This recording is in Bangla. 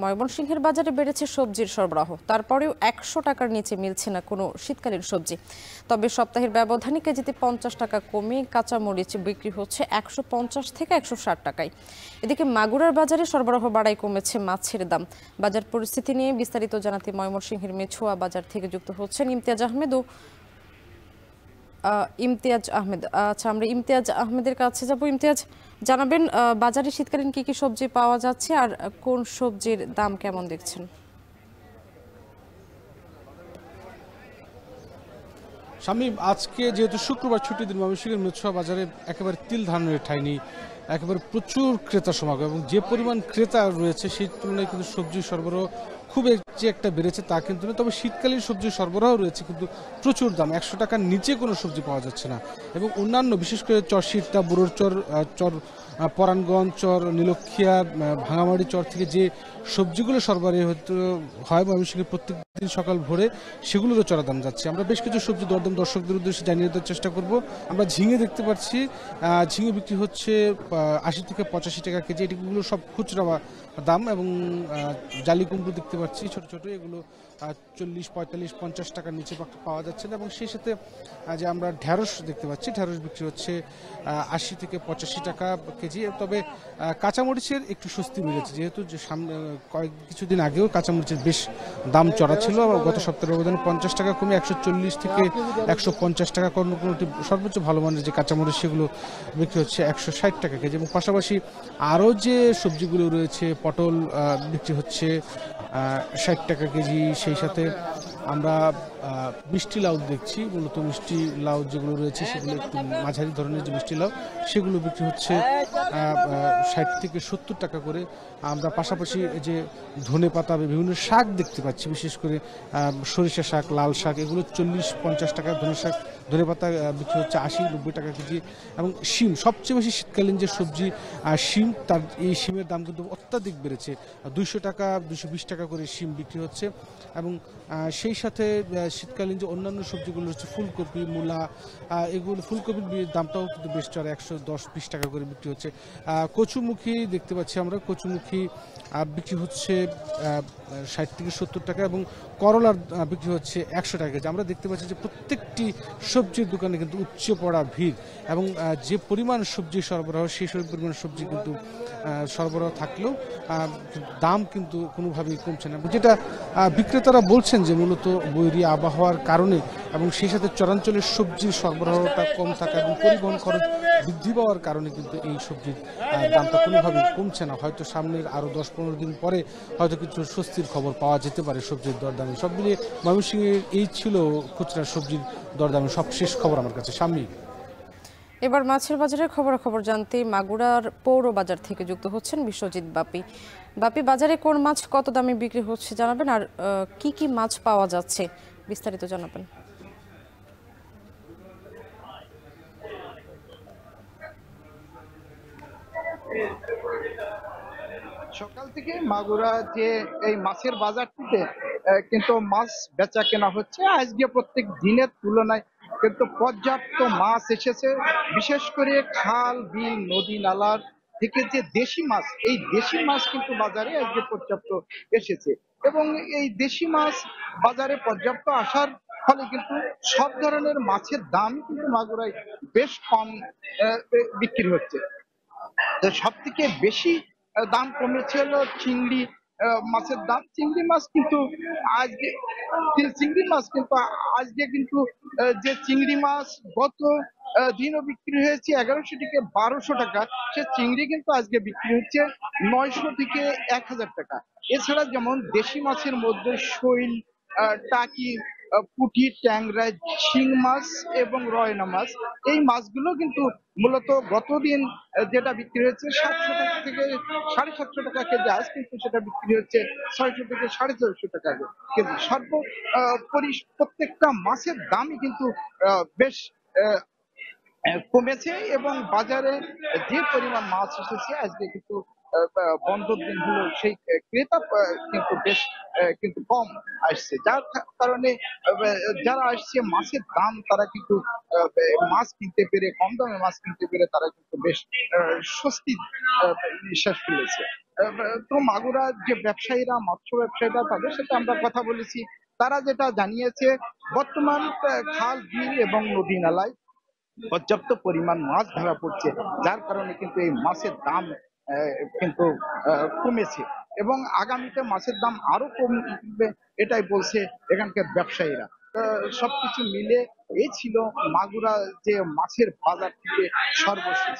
ময়মনসিংহের বাজারে বেড়েছে সবজির সরবরাহ, তারপরেও ১০০ টাকার নিচে মিলছে না কোনো শীতকালীন সবজি। তবে সপ্তাহের ব্যবধানে কেজিতে ৫০ টাকা কমে কাঁচামরিচ বিক্রি হচ্ছে ১৫০ থেকে ১৬০ টাকায়। এদিকে মাগুরার বাজারে সরবরাহ বাড়ায় কমেছে মাছের দাম। বাজার পরিস্থিতি নিয়ে বিস্তারিত জানাতে ময়মনসিংহের মেছুয়া বাজার থেকে যুক্ত হচ্ছেন ইমতিয়াজ আহমেদ আচ্ছা, আমরা ইমতিয়াজ আহমেদের কাছে যাব। ইমতিয়াজ, জানাবেন বাজারে শীতকালীন কি কি সবজি পাওয়া যাচ্ছে আর কোন সবজির দাম কেমন দেখছেন? শামীম, আজকে যেহেতু শুক্রবার ছুটির দিন, ময়মনসিংহের মেছুয়া বাজারে একেবারে তিল ধারণের ঠাঁই নেই। একেবারে প্রচুর ক্রেতা সমাগম এবং যে পরিমাণ ক্রেতা রয়েছে সেই তুলনায় কিন্তু সবজির সরবরাহ খুব যে একটা বেড়েছে তা কিন্তু না। তবে শীতকালীন সবজির সরবরাহ রয়েছে, কিন্তু প্রচুর দাম, ১০০ টাকার নিচে কোনো সবজি পাওয়া যাচ্ছে না। এবং অন্যান্য বিশেষ করে চর শিরটা, বুড়োর চর, চর পরাণগঞ্জ চর, নীলক্ষিয়া, ভাঙামারি চর থেকে যে সবজিগুলো সরবরাহ হয় ময়মনসিংহে প্রত্যেক দিন সকাল ভোরে, সেগুলোরও চড়া দাম যাচ্ছে। আমরা বেশ কিছু সবজি দরদাম দর্শকদের উদ্দেশ্যে জানিয়ে দেওয়ার চেষ্টা করব। আমরা ঝিঙে দেখতে পাচ্ছি, ঝিঙে বিক্রি হচ্ছে ৮০ থেকে ৮৫ টাকা কেজি। এটিগুলো সব খুচরা দাম। এবং জালি কুমড়ো দেখতে পাচ্ছি ছোট ছোট, এগুলো ৪০, ৪৫, ৫০ টাকার নিচে পাওয়া যাচ্ছে না। এবং সেই সাথে যে আমরা ঢ্যাঁড়স দেখতে পাচ্ছি, ঢ্যাঁড়স বিক্রি হচ্ছে ৮০ থেকে ৮৫ টাকা কেজি। তবে কাঁচামরিচের একটু স্বস্তি মিলেছে, যেহেতু যে সামনে কিছুদিন আগেও কাঁচামরিচের বেশ দাম চড়া ছিল। গত সপ্তাহের ব্যবধানে ৫০ টাকা কমে ১৪০ থেকে ১৫০ টাকা, কোনোটি সর্বোচ্চ ভালো মানের যে কাঁচামরিচ সেগুলো বিক্রি হচ্ছে ১৬০ টাকা কেজি। এবং পাশাপাশি আরও যে সবজিগুলো রয়েছে, পটল বিক্রি হচ্ছে ৬০ টাকা কেজি। সেই সাথে আমরা মিষ্টি লাউ দেখছি, মূলত মিষ্টি লাউ যেগুলো রয়েছে সেগুলো একটু মাঝারি ধরনের যে মিষ্টি লাউ, সেগুলো বিক্রি হচ্ছে ৬০ থেকে ৭০ টাকা করে। আমরা পাশাপাশি যে ধনে পাতা, বিভিন্ন শাক দেখতে পাচ্ছি, বিশেষ করে সরিষা শাক, লাল শাক, এগুলো ৪০-৫০ টাকা। ধনে পাতা বিক্রি হচ্ছে ৮০-৯০ টাকা কেজি। এবং শিম, সবচেয়ে বেশি শীতকালীন যে সবজি শিম, তার এই শিমের দাম কিন্তু অত্যাধিক বেড়েছে। ২০০ টাকা, ২২০ টাকা করে শিম বিক্রি হচ্ছে। এবং সেই সাথে শীতকালীন যে অন্যান্য সবজিগুলো হচ্ছে ফুলকপি, মূলা, এগুলো ফুলকপির দামটাও কিন্তু বেশ চড়া, ১১০-২০ টাকা করে বিক্রি হচ্ছে। কচুমুখী দেখতে পাচ্ছি আমরা, কচুমুখী বিক্রি হচ্ছে ৬০ থেকে ৭০ টাকা। এবং করলার বিক্রি হচ্ছে ১০০ টাকা কেজি। আমরা দেখতে পাচ্ছি যে প্রত্যেকটি সবজির দোকানে কিন্তু উপচে পড়া ভিড়। এবং যে পরিমাণ সবজি সরবরাহ, সেই পরিমাণ সবজি কিন্তু সরবরাহ থাকলেও দাম কিন্তু কোনোভাবেই কমছে না। যেটা বিক্রেতারা বলছেন যে মূলত বৈরী আবহাওয়ার কারণে এবং সেই সাথে চরাঞ্চলের সবজির সরবরাহটা কম থাকা এবং পরিবহন খরচ বৃদ্ধি পাওয়ার কারণে কিন্তু এই সবজির দামটা কোনোভাবেই কমছে না। হয়তো সামনের আরও ১০-১৫ দিন পরে হয়তো কিছু স্বস্তির খবর পাওয়া যেতে পারে সবজির দরদামে। সব মিলিয়ে ময়মনসিংহের এই ছিল খুচরা সবজির দরদামে সবশেষ খবর আমার কাছে। সামনেই এবার মাছের বাজারের খবরাখবর জানতে মাগুরার পৌর বাজার থেকে যুক্ত হচ্ছেন বিশ্বজিৎ বাপি। বাজারে কোন মাছ কত দামে বিক্রি হচ্ছে জানাবেন, আর কি কি মাছ পাওয়া যাচ্ছে বিস্তারিত জানাবেন। সকাল থেকে মাগুরা যে এই মাছের বাজারটিতে কিন্তু মাছ বেচা কেনা হচ্ছে আজকে প্রত্যেক দিনের তুলনায় কিন্তু পর্যাপ্ত মাছ এসেছে। বিশেষ করে খাল, বিল, নদী নালার থেকে যে দেশি মাছ, এই দেশি মাছ কিন্তু বাজারে আজকে পর্যাপ্ত এসেছে। এবং এই দেশি মাছ বাজারে পর্যাপ্ত আসার ফলে কিন্তু সব ধরনের মাছের দাম কিন্তু মাগুরায় বেশ কম বিক্রি হচ্ছে। সব থেকে বেশি দাম কমেছে হলো চিংড়ি মাছের দাম। আজকে চিংড়ি মাছ কিন্তু আজকে কিন্তু যে চিংড়ি মাছ গত দিনও বিক্রি হয়েছে ১১০০ থেকে ১২০০ টাকা, সে চিংড়ি কিন্তু আজকে বিক্রি হচ্ছে ৯০০ থেকে ১০০০ টাকা। এছাড়া যেমন দেশি মাছের মধ্যে শৈল, টাকি, পুঁটি, ট্যাংরা, শিং মাছ এবং রয়না মাছ, এই মাছগুলো কিন্তু মূলত গতদিন যেটা বিক্রি হয়েছে ৭০০ টাকা থেকে ৭৫০ টাকা কেজি, আজ কিন্তু সেটা বিক্রি হচ্ছে ৬০০ থেকে ৬৫০ টাকা কেজি। সর্বোপরি প্রত্যেকটা মাছের দামই কিন্তু বেশ কমেছে। এবং বাজারে যে পরিমাণ মাছ এসেছে আজকে কিন্তু বন্ধর দিনগুলো সেই ক্রেতা কিন্তু বেশ কিন্তু কম আসছে, যার কারণে যারা আসছে মাছের দাম তারা কিন্তু মাছ কিনতে পেরে, কম দামে মাছ কিনতে পেরে তারা কিন্তু বেশ স্বস্তি নিঃশ্বাস ফেলেছে। তো মাগুরার যে ব্যবসায়ীরা, মৎস্য ব্যবসায়ীরা, তাদের সাথে আমরা কথা বলেছি। তারা যেটা জানিয়েছে, বর্তমান খাল, বিল এবং নদী নালায় পর্যাপ্ত পরিমাণ মাছ ধরা পড়ছে, যার কারণে কিন্তু এই মাছের দাম কিন্তু কমেছে এবং আগামীতে মাছের দাম আরো কমবে, এটাই বলছে এখানকার ব্যবসায়ীরা। সবকিছু মিলে এই ছিল মাগুরা যে মাছের বাজার থেকে সর্বশেষ।